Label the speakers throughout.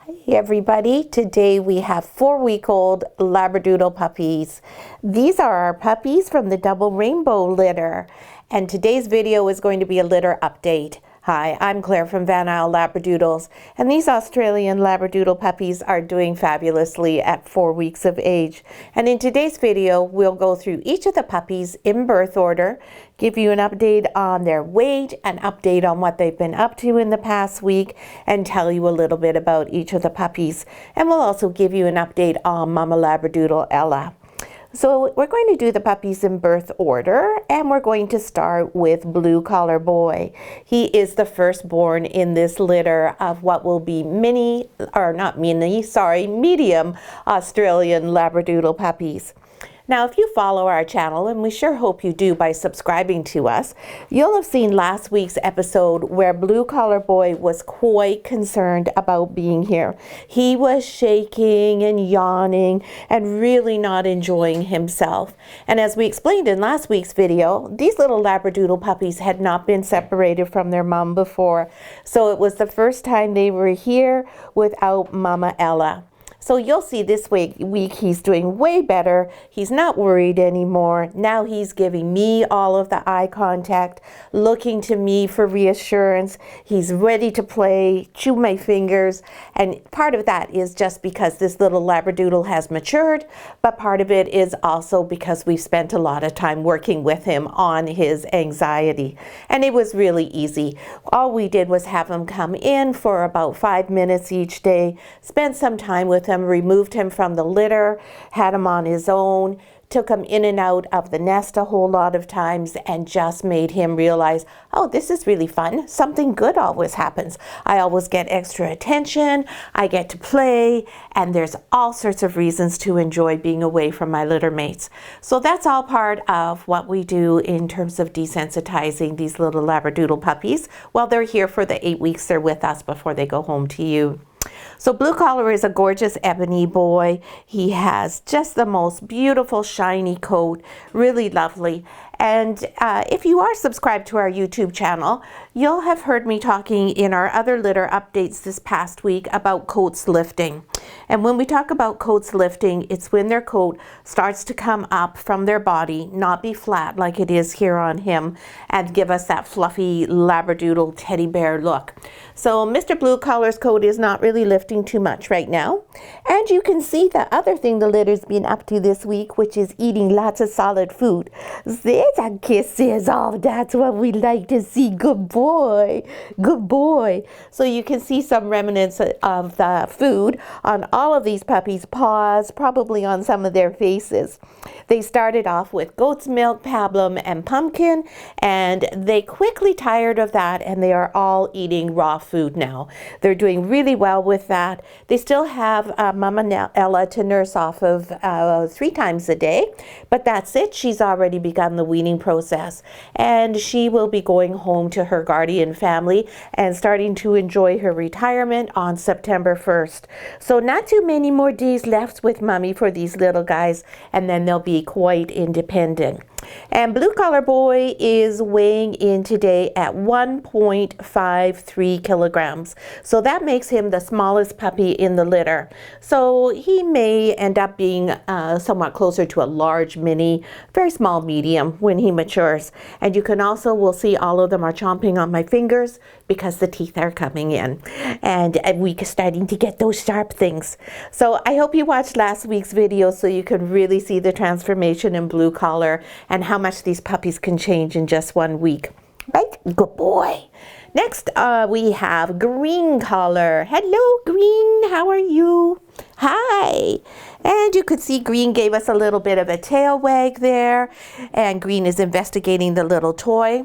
Speaker 1: Hey everybody, today we have 4-week-old Labradoodle puppies. These are our puppies from the double rainbow litter, and today's video is going to be a litter update. Hi, I'm Claire from Isle Labradoodles, and these Australian Labradoodle puppies are doing fabulously at 4 weeks of age. And in today's video, we'll go through each of the puppies in birth order, give you an update on their weight, an update on what they've been up to in the past week, and tell you a little bit about each of the puppies. And we'll also give you an update on Mama Labradoodle Ella. So we're going to do the puppies in birth order, and we're going to start with Blue Collar Boy. He is the firstborn in this litter of what will be medium Australian Labradoodle puppies. Now, if you follow our channel, and we sure hope you do by subscribing to us, you'll have seen last week's episode where Blue Collar Boy was quite concerned about being here. He was shaking and yawning and really not enjoying himself. And as we explained in last week's video, these little Labradoodle puppies had not been separated from their mom before. So it was the first time they were here without Mama Ella. So you'll see this week he's doing way better. He's not worried anymore. Now he's giving me all of the eye contact, looking to me for reassurance. He's ready to play, chew my fingers. And part of that is just because this little Labradoodle has matured, but part of it is also because we've spent a lot of time working with him on his anxiety. And it was really easy. All we did was have him come in for about 5 minutes each day, spend some time with him, removed him from the litter, had him on his own, took him in and out of the nest a whole lot of times, and just made him realize, oh, this is really fun. Something good always happens. I always get extra attention, I get to play, and there's all sorts of reasons to enjoy being away from my litter mates. So that's all part of what we do in terms of desensitizing these little Labradoodle puppies while they're here for the 8 weeks they're with us before they go home to you. So Blue Collar is a gorgeous ebony boy. He has just the most beautiful shiny coat, really lovely. And if you are subscribed to our YouTube channel, you'll have heard me talking in our other litter updates this past week about coats lifting. And when we talk about coats lifting, it's when their coat starts to come up from their body, not be flat like it is here on him, and give us that fluffy Labradoodle teddy bear look. So Mr. Blue Collar's coat is not really lifting too much right now. And you can see the other thing the litter's been up to this week, which is eating lots of solid food. There's a kisses. Oh, that's what we like to see. Good boy. Good boy. So you can see some remnants of the food on all of these puppies' paws, probably on some of their faces. They started off with goat's milk, pablum, and pumpkin, and they quickly tired of that, and they are all eating raw food now. They're doing really well with that. They still have Mama Ella to nurse off of 3 times a day, but that's it. She's already begun the weaning process, and she will be going home to her guardian family and starting to enjoy her retirement on September 1st. So not too many more days left with Mommy for these little guys, and then they'll be quite independent. And Blue Collar Boy is weighing in today at 1.53 kilograms. So that makes him the smallest puppy in the litter. So he may end up being somewhat closer to a large mini, very small medium when he matures. And you can also, we'll see all of them are chomping on my fingers because the teeth are coming in. And we're starting to get those sharp things. So I hope you watched last week's video so you could really see the transformation in Blue Collar and how much these puppies can change in just 1 week. Right? Good boy. Next, we have Green Collar. Hello, Green. How are you? Hi. And you could see Green gave us a little bit of a tail wag there. And Green is investigating the little toy.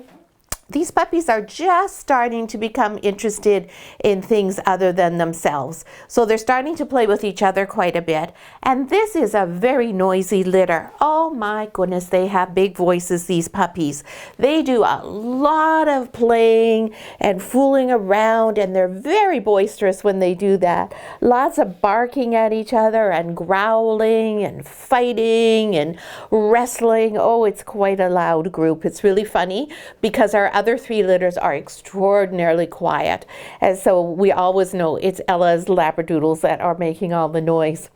Speaker 1: These puppies are just starting to become interested in things other than themselves. So they're starting to play with each other quite a bit. And this is a very noisy litter. Oh my goodness, they have big voices, these puppies. They do a lot of playing and fooling around, and they're very boisterous when they do that. Lots of barking at each other and growling and fighting and wrestling. Oh, it's quite a loud group. It's really funny because our our other 3 litters are extraordinarily quiet. And so we always know it's Ella's Labradoodles that are making all the noise.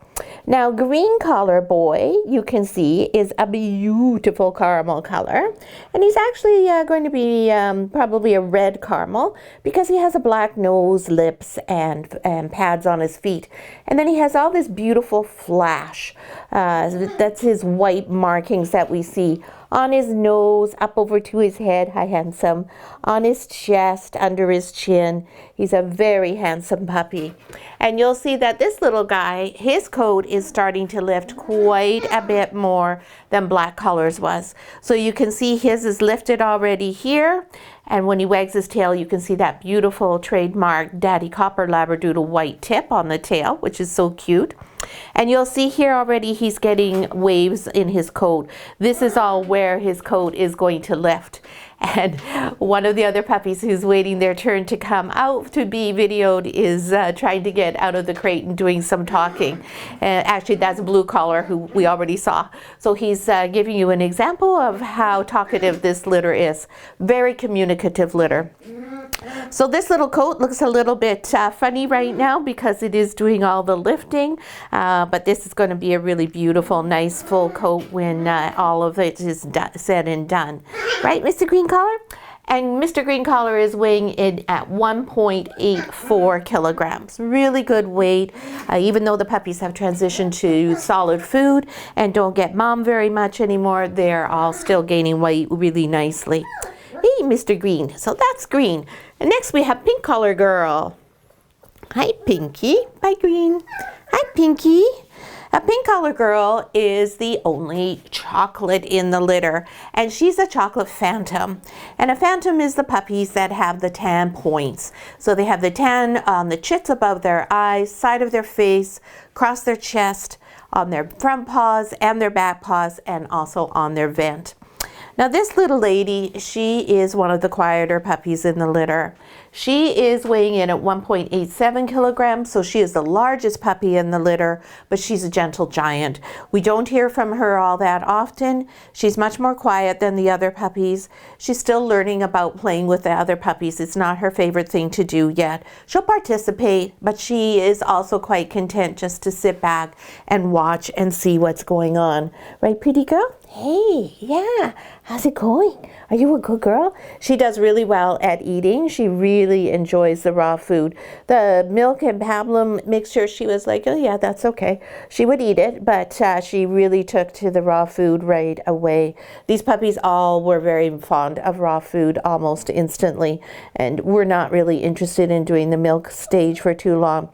Speaker 1: Now, green collar boy, you can see, is a beautiful caramel color. And he's actually going to be probably a red caramel because he has a black nose, lips, and pads on his feet. And then he has all this beautiful flash. That's his white markings that we see on his nose, up over to his head, hi handsome, on his chest, under his chin. He's a very handsome puppy. And you'll see that this little guy, his coat is starting to lift quite a bit more than Black Collar's was. So you can see his is lifted already here. And when he wags his tail, you can see that beautiful trademark Daddy Copper Labradoodle white tip on the tail, which is so cute. And you'll see here already he's getting waves in his coat. This is all where his coat is going to lift. And one of the other puppies who's waiting their turn to come out to be videoed is trying to get out of the crate and doing some talking. Actually, that's Blue Collar, who we already saw. So he's giving you an example of how talkative this litter is. Very communicative litter. So this little coat looks a little bit funny right now because it is doing all the lifting, but this is going to be a really beautiful, nice full coat when all of it is said and done. Right, Mr. Green Collar? And Mr. Green Collar is weighing in at 1.84 kilograms. Really good weight, even though the puppies have transitioned to solid food and don't get mom very much anymore, they're all still gaining weight really nicely. Hey, Mr. Green. So that's Green. And next we have Pink Collar Girl. Hi, Pinky. Bye, Green. Hi, Pinky. A Pink Collar Girl is the only chocolate in the litter, and she's a chocolate phantom. And a phantom is the puppies that have the tan points. So they have the tan on the chits above their eyes, side of their face, across their chest, on their front paws and their back paws, and also on their vent. Now this little lady, she is one of the quieter puppies in the litter. She is weighing in at 1.87 kilograms, so she is the largest puppy in the litter, but she's a gentle giant. We don't hear from her all that often. She's much more quiet than the other puppies. She's still learning about playing with the other puppies. It's not her favorite thing to do yet. She'll participate, but she is also quite content just to sit back and watch and see what's going on. Right, pretty girl? Hey, yeah, how's it going? Are you a good girl? She does really well at eating. She really enjoys the raw food. The milk and pablum mixture, she was like, oh yeah, that's okay. She would eat it, but she really took to the raw food right away. These puppies all were very fond of raw food almost instantly, and we're not really interested in doing the milk stage for too long.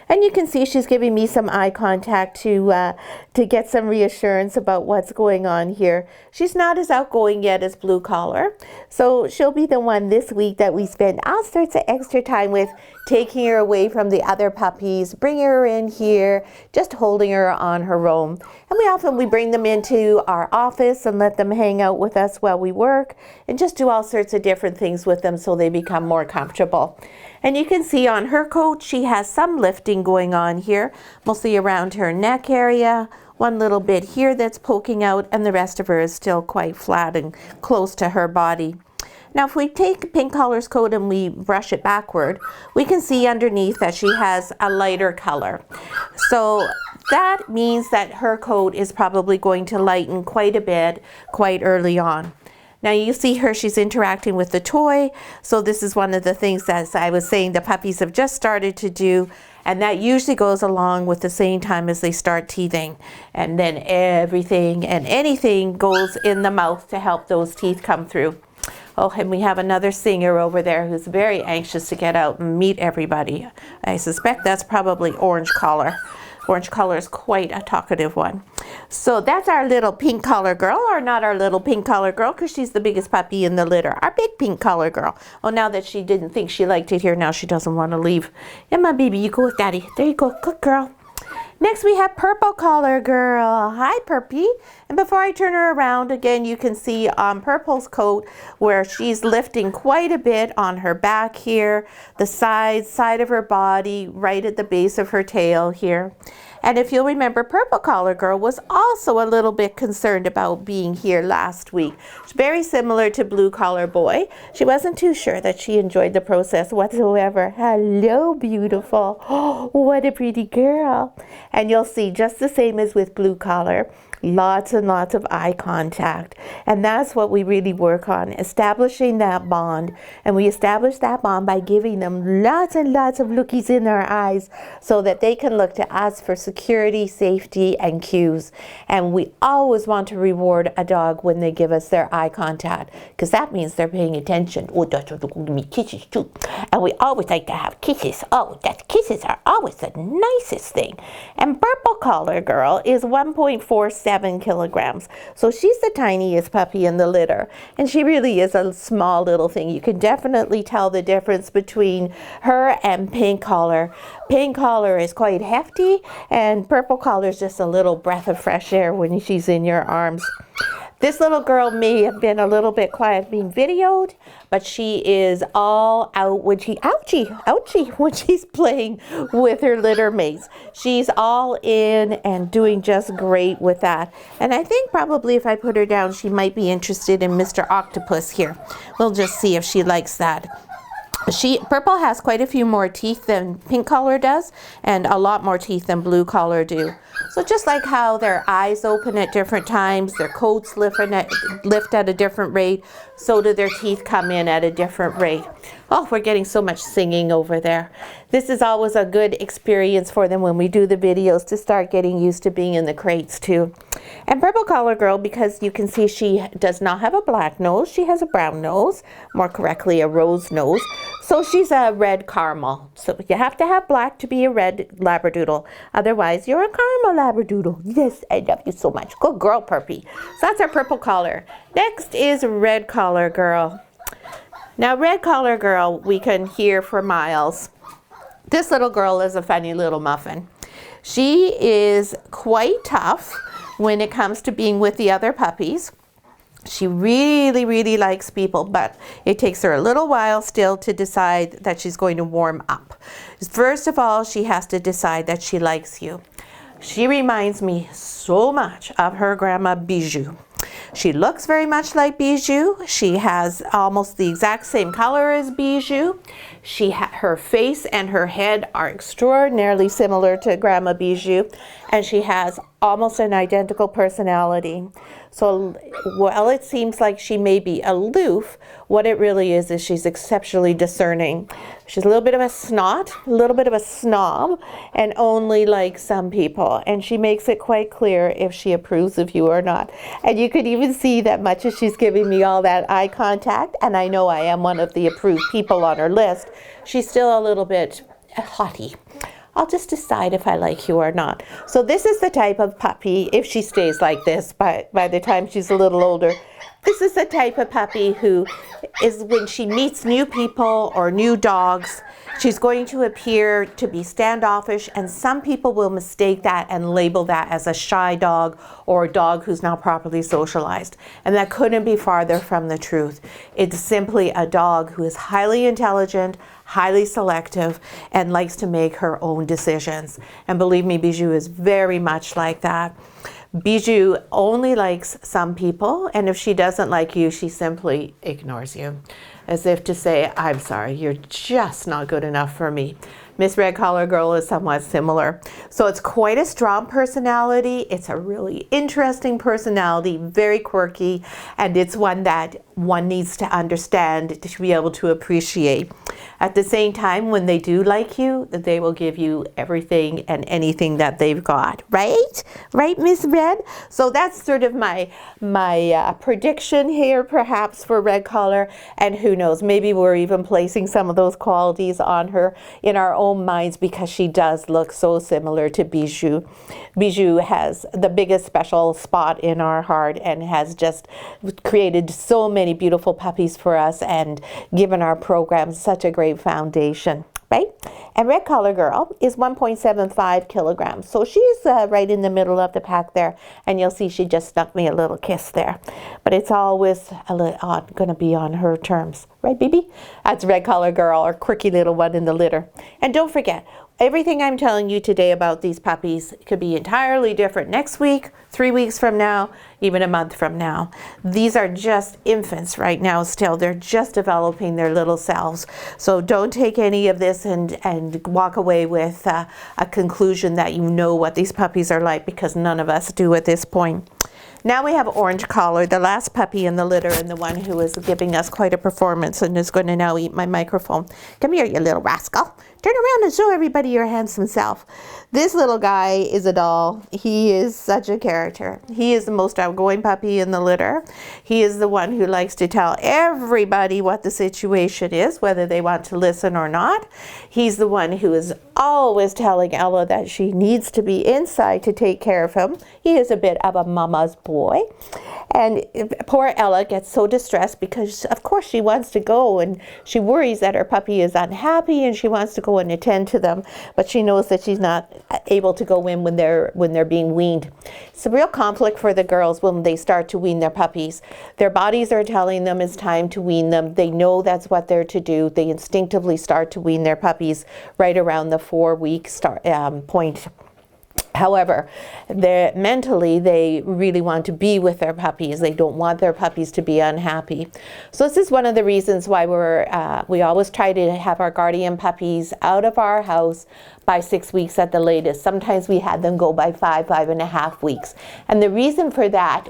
Speaker 1: And you can see she's giving me some eye contact to get some reassurance about what's going on here. She's not as outgoing yet as Blue Collar, so she'll be the one this week that we spend all sorts of extra time with, taking her away from the other puppies, bringing her in here, just holding her on her own. And we bring them into our office and let them hang out with us while we work and just do all sorts of different things with them so they become more comfortable. And you can see on her coat, she has some lifting going on here, mostly around her neck area, one little bit here that's poking out, and the rest of her is still quite flat and close to her body. Now, if we take Pink Collar's coat and we brush it backward, we can see underneath that she has a lighter color. So that means that her coat is probably going to lighten quite a bit quite early on. Now you see her, she's interacting with the toy. So this is one of the things that, as I was saying, the puppies have just started to do. And that usually goes along with the same time as they start teething. And then everything and anything goes in the mouth to help those teeth come through. Oh, and we have another singer over there who's very anxious to get out and meet everybody. I suspect that's probably Orange Collar. Orange Collar is quite a talkative one. So that's our little Pink Collar Girl, or not our little Pink Collar Girl, because she's the biggest puppy in the litter. Our big Pink Collar Girl. Oh, now that she didn't think she liked it here, now she doesn't want to leave. Yeah, my baby, you go with Daddy. There you go. Good girl. Next we have Purple Collar Girl. Hi, Purpy. And before I turn her around, again, you can see on Purple's coat where she's lifting quite a bit on her back here, the side of her body, right at the base of her tail here. And if you'll remember, Purple Collar Girl was also a little bit concerned about being here last week. She's very similar to Blue Collar Boy. She wasn't too sure that she enjoyed the process whatsoever. Hello, beautiful. Oh, what a pretty girl. And you'll see, just the same as with Blue Collar, lots and lots of eye contact. And that's what we really work on, establishing that bond. And we establish that bond by giving them lots and lots of lookies in their eyes so that they can look to us for security, safety, and cues. And we always want to reward a dog when they give us their eye contact, because that means they're paying attention. Oh, that's what give me kisses too. And we always like to have kisses. Oh, kisses are always the nicest thing. And Purple Collar Girl is 1.47 kilograms. So she's the tiniest puppy in the litter. And she really is a small little thing. You can definitely tell the difference between her and Pink Collar. Pink Collar is quite hefty, and Purple Collar is just a little breath of fresh air when she's in your arms. This little girl may have been a little bit quiet being videoed, but she is all out when when she's playing with her litter mates. She's all in and doing just great with that. And I think probably if I put her down, she might be interested in Mr. Octopus here. We'll just see if she likes that. Purple has quite a few more teeth than Pink Collar does, and a lot more teeth than Blue Collar do. So just like how their eyes open at different times, their coats lift at a different rate, so do their teeth come in at a different rate. Oh, we're getting so much singing over there. This is always a good experience for them when we do the videos, to start getting used to being in the crates too. And Purple Collar Girl, because you can see she does not have a black nose, she has a brown nose, more correctly a rose nose. So she's a red caramel. So you have to have black to be a red Labradoodle. Otherwise, you're a caramel Labradoodle. Yes, I love you so much. Good girl, Purpy. So that's our Purple Collar. Next is Red Collar Girl. Now, Red Collar Girl, we can hear for miles. This little girl is a funny little muffin. She is quite tough when it comes to being with the other puppies. She really, really likes people, but it takes her a little while still to decide that she's going to warm up. First of all, she has to decide that she likes you. She reminds me so much of her Grandma Bijoux. She looks very much like Bijoux. She has almost the exact same color as Bijoux. Her face and her head are extraordinarily similar to Grandma Bijoux, and she has almost an identical personality. So while it seems like she may be aloof, what it really is she's exceptionally discerning. She's a little bit of a snot, a little bit of a snob, and only like some people. And she makes it quite clear if she approves of you or not. And you could even see that much as she's giving me all that eye contact, and I know I am one of the approved people on her list, she's still a little bit haughty. I'll just decide if I like you or not. So this is the type of puppy, if she stays like this by the time she's a little older, this is the type of puppy who is, when she meets new people or new dogs, she's going to appear to be standoffish, and some people will mistake that and label that as a shy dog or a dog who's not properly socialized. And that couldn't be farther from the truth. It's simply a dog who is highly intelligent, highly selective, and likes to make her own decisions. And believe me, Bijoux is very much like that. Bijoux only likes some people, and if she doesn't like you, she simply ignores you, as if to say, I'm sorry, you're just not good enough for me. Miss Red Collar Girl is somewhat similar. So it's quite a strong personality. It's a really interesting personality, very quirky, and it's one that one needs to understand to be able to appreciate. At the same time, when they do like you, they will give you everything and anything that they've got, right? Right, Miss Red? So that's sort of my prediction here, perhaps, for Red Collar. And who knows, maybe we're even placing some of those qualities on her in our own minds, because she does look so similar to Bijoux. Bijoux has the biggest special spot in our heart and has just created so many beautiful puppies for us and given our program such a great foundation, right? And Red Collar Girl is 1.75 kilograms. So she's right in the middle of the pack there. And you'll see she just snuck me a little kiss there. But it's always going to be on her terms. Right, baby? That's Red Collar Girl, our quirky little one in the litter. And don't forget, everything I'm telling you today about these puppies could be entirely different next week, 3 weeks from now, even a month from now. These are just infants right now still. They're just developing their little selves. So don't take any of this and walk away with a conclusion that you know what these puppies are like, because none of us do at this point. Now we have Orange Collar, the last puppy in the litter and the one who is giving us quite a performance and is going to now eat my microphone. Come here, you little rascal. Turn around and show everybody your handsome self. This little guy is a doll. He is such a character. He is the most outgoing puppy in the litter. He is the one who likes to tell everybody what the situation is, whether they want to listen or not. He's the one who is always telling Ella that she needs to be inside to take care of him. He is a bit of a mama's boy. And poor Ella gets so distressed because, of course, she wants to go and she worries that her puppy is unhappy and she wants to go and attend to them, but she knows that she's not able to go in when they're being weaned. It's a real conflict for the girls when they start to wean their puppies. Their bodies are telling them it's time to wean them. They know that's what they're to do. They instinctively start to wean their puppies right around the 4-week point. However, mentally, they really want to be with their puppies. They don't want their puppies to be unhappy. So this is one of the reasons why we always try to have our guardian puppies out of our house by 6 weeks at the latest. Sometimes we had them go by 5.5 weeks. And the reason for that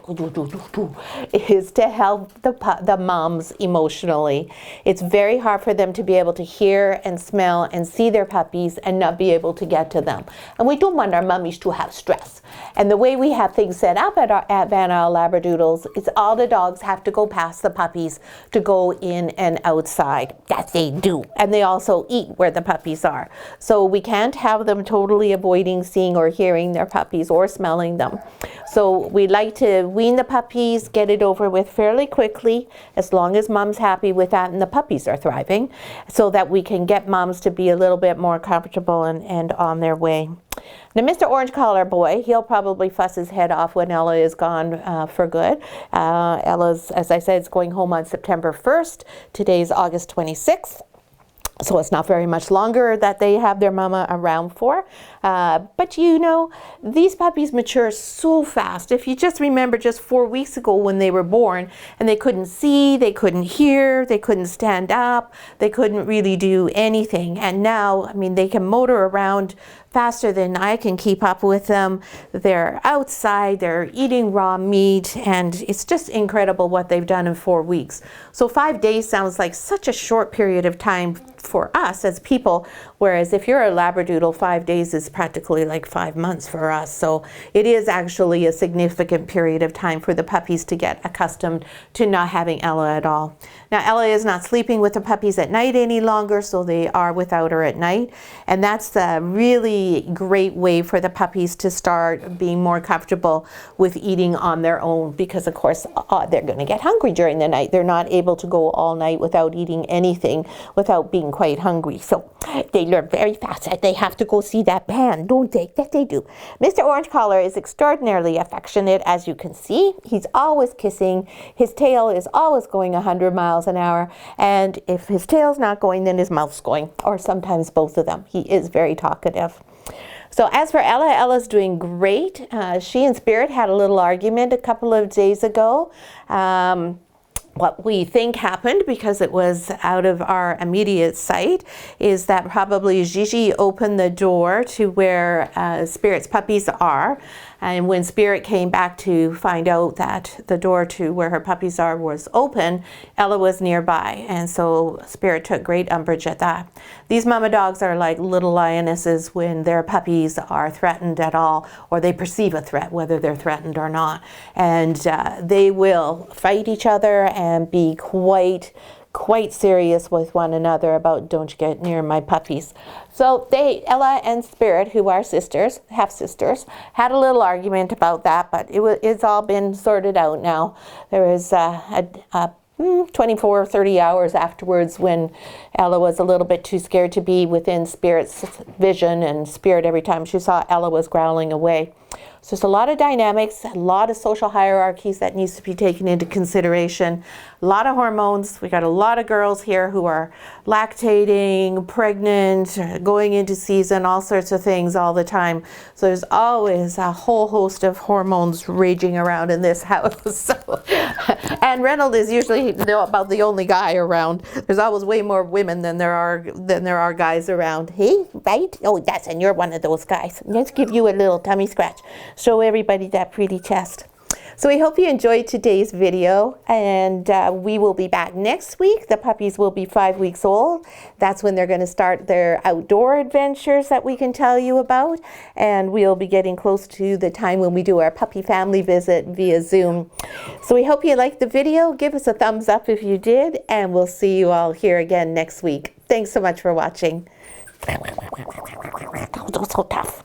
Speaker 1: is to help the moms emotionally. It's very hard for them to be able to hear and smell and see their puppies and not be able to get to them. And we don't want our mummies to have stress. And the way we have things set up at Van Isle Labradoodles is all the dogs have to go past the puppies to go in and outside. That they do. And they also eat where the puppies are. So we can't have them totally avoiding seeing or hearing their puppies or smelling them. So we like to wean the puppies, get it over with fairly quickly, as long as mom's happy with that and the puppies are thriving, so that we can get moms to be a little bit more comfortable and on their way. Now, Mr. Orange Collar Boy, he'll probably fuss his head off when Ella is gone for good. Ella's, as I said, is going home on September 1st. Today's August 26th. So it's not very much longer that they have their mama around for. But you know, these puppies mature so fast. If you just remember just 4 weeks ago when they were born and they couldn't see, they couldn't hear, they couldn't stand up, they couldn't really do anything. And now, I mean, they can motor around faster than I can keep up with them. They're outside, they're eating raw meat, and it's just incredible what they've done in 4 weeks. So 5 days sounds like such a short period of time for us as people, whereas if you're a Labradoodle, 5 days is practically like 5 months for us. So it is actually a significant period of time for the puppies to get accustomed to not having Ella at all. Now, Ella is not sleeping with the puppies at night any longer, so they are without her at night. And that's a really great way for the puppies to start being more comfortable with eating on their own, because of course they're going to get hungry during the night. They're not able to go all night without eating anything, without being quite hungry. So they learn very fast that they have to go see that pan, don't they? That they do. Mr. Orange Collar is extraordinarily affectionate, as you can see. He's always kissing. His tail is always going 100 miles an hour. And if his tail's not going, then his mouth's going, or sometimes both of them. He is very talkative. So as for Ella, Ella's doing great. She and Spirit had a little argument a couple of days ago. What we think happened, because it was out of our immediate sight, is that probably Gigi opened the door to where Spirit's puppies are. And when Spirit came back to find out that the door to where her puppies are was open, Ella was nearby. And so Spirit took great umbrage at that. These mama dogs are like little lionesses when their puppies are threatened at all, or they perceive a threat, whether they're threatened or not. And they will fight each other and be quite serious with one another about, don't you get near my puppies. So Ella and Spirit, who are sisters, half-sisters, had a little argument about that, but it's all been sorted out now. There was 24 or 30 hours afterwards when Ella was a little bit too scared to be within Spirit's vision, and Spirit, every time she saw Ella, was growling away. So there's a lot of dynamics, a lot of social hierarchies that needs to be taken into consideration, a lot of hormones. We got a lot of girls here who are lactating, pregnant, going into season, all sorts of things all the time. So there's always a whole host of hormones raging around in this house. So, and Reynold is usually about the only guy around. There's always way more women than there are guys around. Hey, right? Oh, that's, and you're one of those guys. Let's give you a little tummy scratch. Show everybody that pretty chest. So we hope you enjoyed today's video, and we will be back next week. The puppies will be 5 weeks old. That's when they're going to start their outdoor adventures that we can tell you about, and we'll be getting close to the time when we do our puppy family visit via Zoom. So we hope you liked the video. Give us a thumbs up if you did, and we'll see you all here again next week. Thanks so much for watching. So tough.